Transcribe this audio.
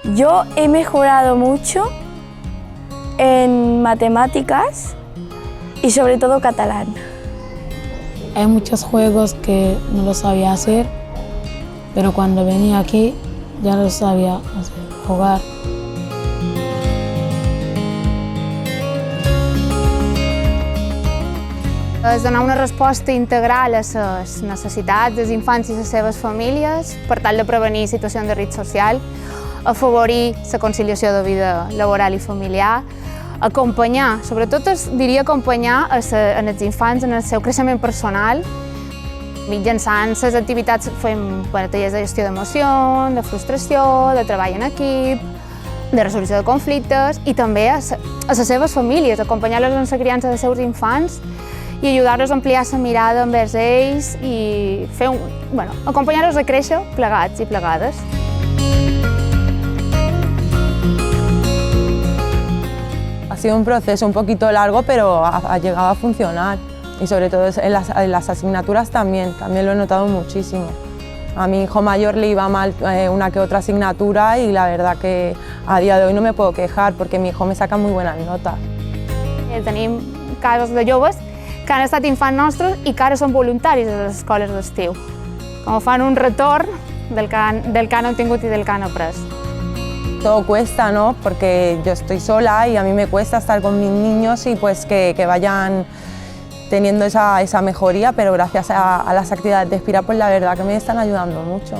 Yo he mejorado mucho en matemáticas y sobre todo catalán. Hay muchos juegos que no lo sabía hacer, pero cuando venía aquí ya lo sabía hacer, jugar. És donar una resposta integral a les necessitats dels infants i les seves famílies per tal de prevenir situacions de risc social, afavorir la conciliació de vida laboral i familiar, acompanyar, sobretot diria acompanyar els infants en el seu creixement personal. Mitjançant les activitats fem tallers de gestió d'emocions, de frustració, de treball en equip, de resolució de conflictes i també a les seves famílies, acompanyar-los en la criança dels seus infants i ajudar-los a ampliar la mirada envers ells i acompanyar-los a créixer plegats i plegades. Ha sido un proceso un poquito largo, pero ha llegado a funcionar y sobre todo en las asignaturas también lo he notado muchísimo. A mi hijo mayor le iba mal una que otra asignatura y la verdad que a día de hoy no me puedo quejar porque mi hijo me saca muy buenas notas. Tenim casos de joves que han estat infants nostres i que ara són voluntaris a les escoles d'estiu. Com fan un retorn del que han obtingut i del que han après. Todo cuesta, ¿no? Porque yo estoy sola y a mí me cuesta estar con mis niños y pues que vayan teniendo esa mejoría, pero gracias a las actividades de Espira, pues la verdad que me están ayudando mucho.